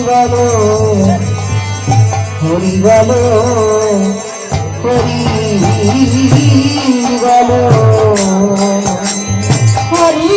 বলো হরি বলো হরি বলো হরি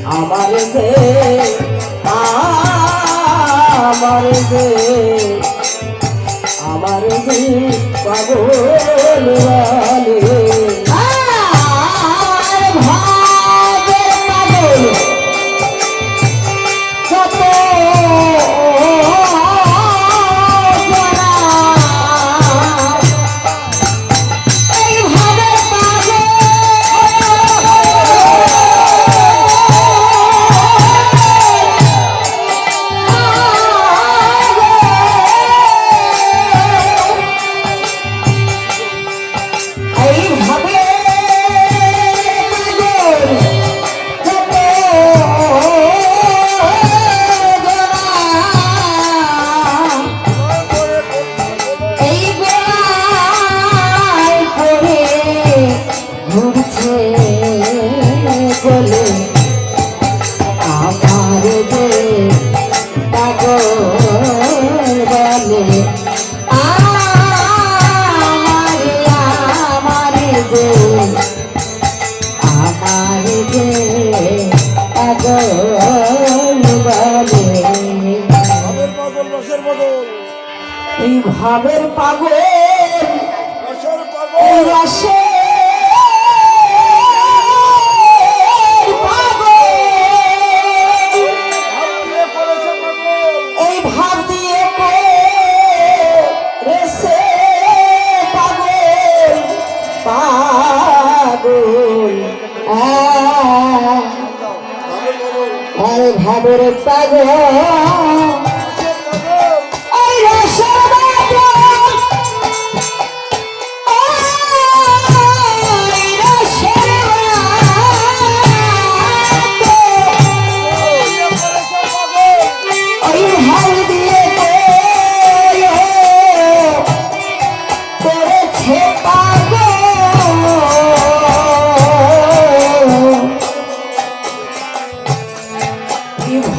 আমার যে পাগল এই ভাবের পাগল এই রসের পাগল এই ভাব দিয়ে করেছে পাগল পাগল আরে ভাবের পাগল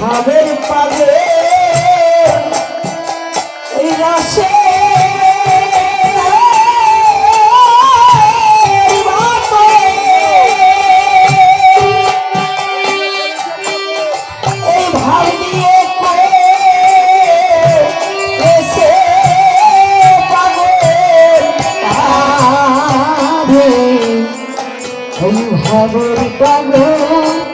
ভাবের পাগল এই রসে এই ভাব দিয়ে করেছে পাগল এই ভাবের পাগল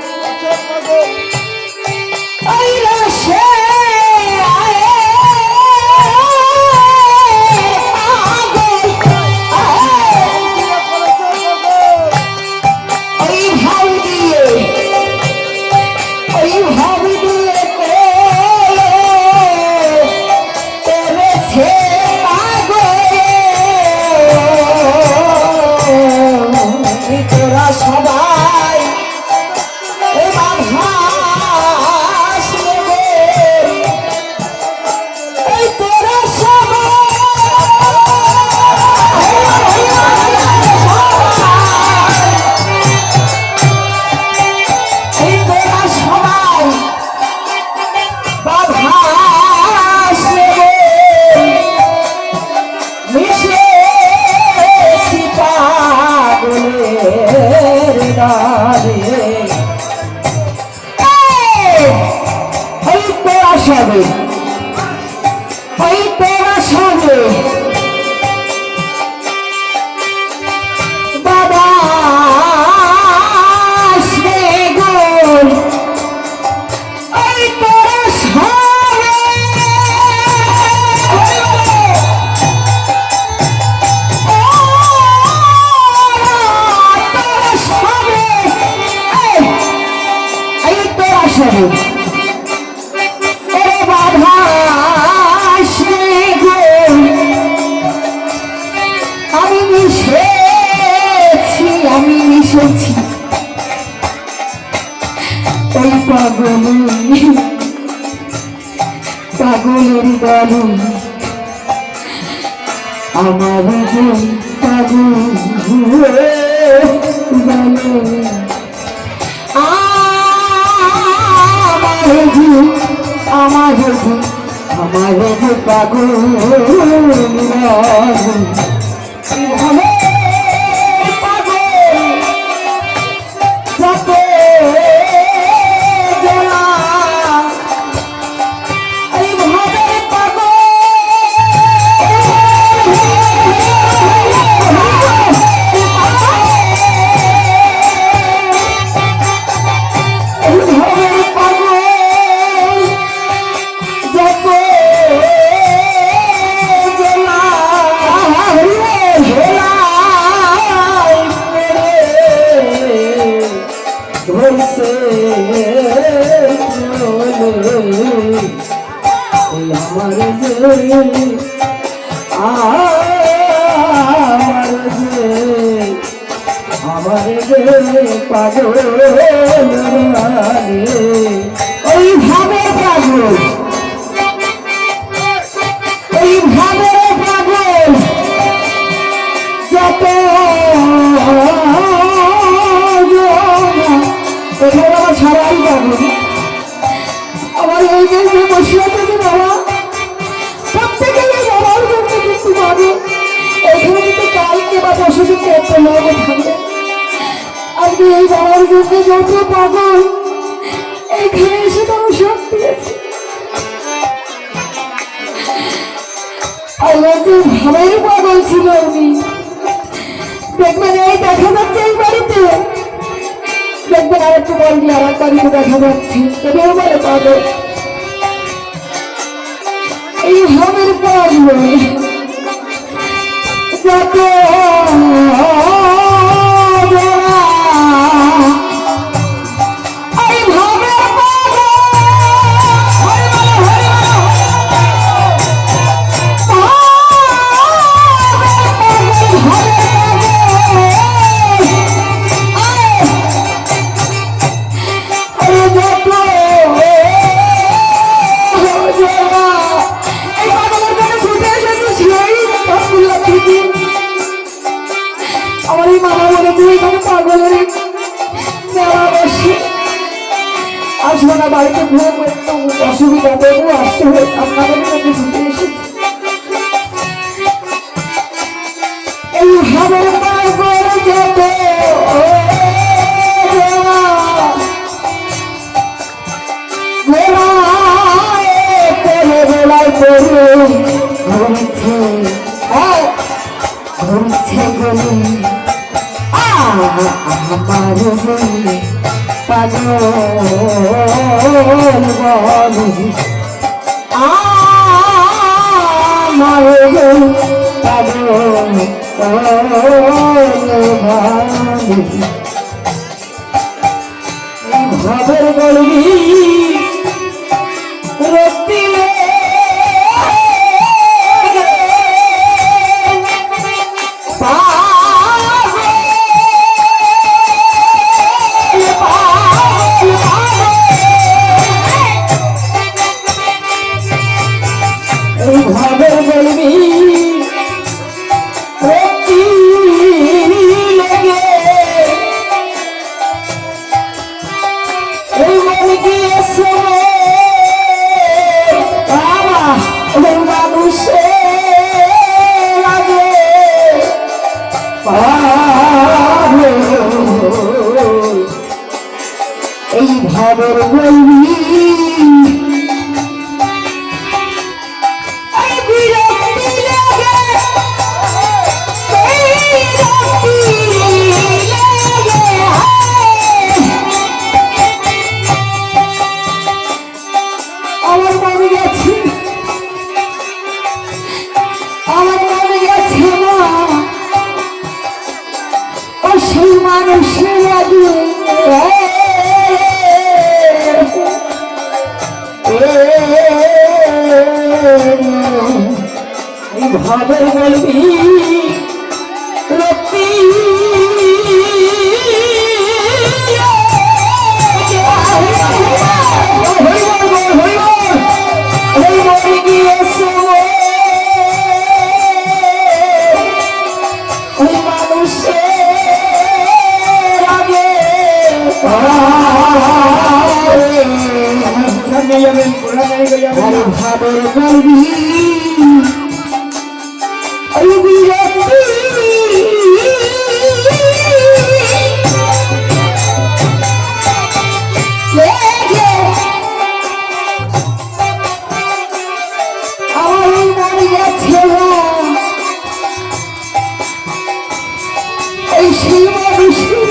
সবাই বাধাস নেবে এই তোরা এই তোরা সবাই বাধাস নেবে মিশে পাগলের নারে ওই তোরা সবে ওই তোরা সবে বাবা সে গোল ওই তোরা সবে পাগলের দলে আমার পাগল আমার পাগল পাগল ওই ভাবে পাগল ওই ভাবে পাগল যত আমার সবাই পাগল আমার এই যে বসে আছে যে বাবা প্রত্যেকে বাবার জন্য কিন্তু পাবে এখানে কিন্তু কালকে বা পশুদিন করতে হবে থাকবে আজকে এই বাবার জন্য যত পাগল এইখানে এসে তারা সব দিয়েছে আল্লাহ যে ভাবের পাগল ছিল উনি দেখবেন এই দেখা যাচ্ছে এই বাড়িতে দেখবেন আর একটু বল দিয়ে আর এক বাড়িতে দেখা যাচ্ছে এটাও বলে পাগল এই ভাবের পাগল যত আসবো না বাড়িতে ঘুরে একটু অসুবিধা দেবো আসতে হয়ে আপনাদের কাছে ছুটে এসেছি এই ভাবের পাগল যত বেলায় পড়ে ঘুরছে ঘুরছে গলি আমার গলি পাগল বলি আমার পাগল ভাবের গলি রক্তিলে এই ভাবের বলবি কি লেগে এই মন গিয়েছে বাবা ওই মানুষে লাগে এই ভাবের বলবি সেই মানুষের আগে এই ভাবে বলবি রক্তি ভাবের বলবি আমার মনে গেছে এই সেই মানুষের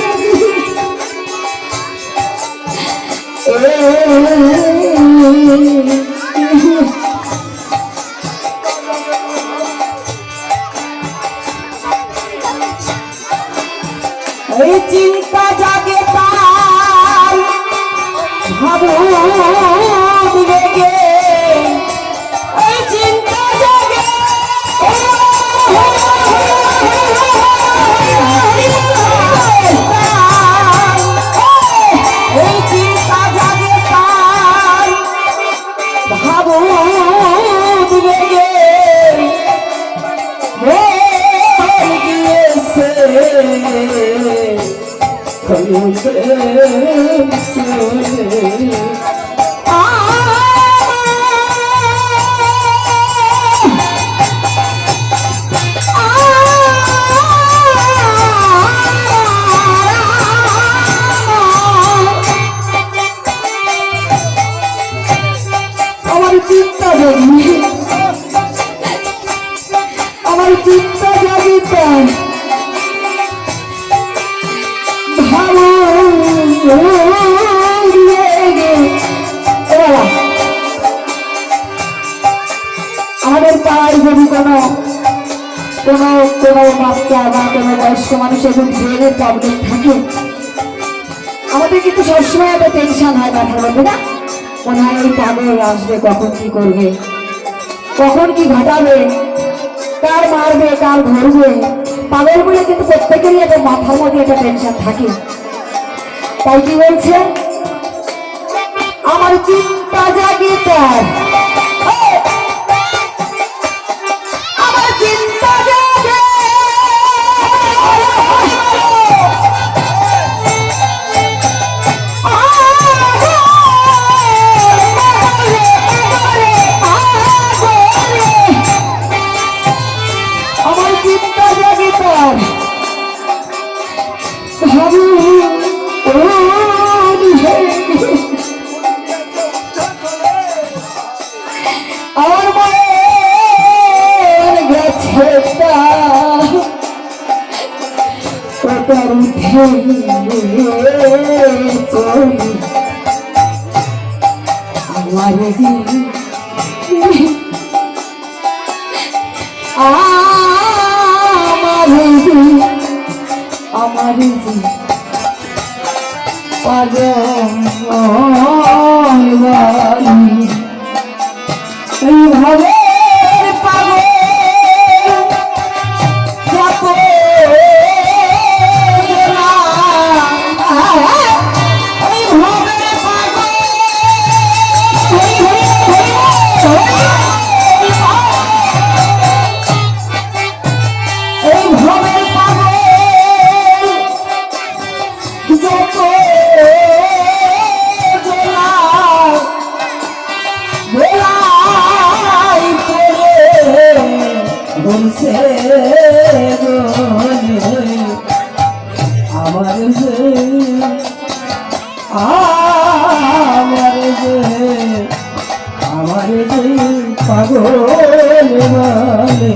এই চিন্তা জাগে তার ভাবুক লেগে এই চিন্তা জাগে এই চিন্তা জাগে তার ভাবুক লেগে আমার চিন্তা জাগি আমার চিন্তা জাগিতে আমাদের পাড়ায় যদি কোনো বাচ্চা বা কোনো বয়স্ক মানুষের যদি ব্রেনের প্রবলেম থাকে আমাদের কিন্তু সবসময় একটা টেনশন হয় ব্যথার মধ্যে না মনে হয় এই পাগল আসবে কখন কি করবে কখন কি ঘটাবে কার মারবে কার ধরবে পাগল বলে কিন্তু প্রত্যেকেরই একটা মাথার মধ্যে একটা টেনশন থাকে তাই কি বলছে আমার চিন্তা জাগে তার আমার চিন্তা জাগে আমার চিন্তা জাগে তার ভাবু আমার মনে গেছে তার উঠে আমার আমার এইভাবে পাগল যত এইভাবে পাগল গোলাই পড়ে বলছে আমার যে আমার যে পাগল মানে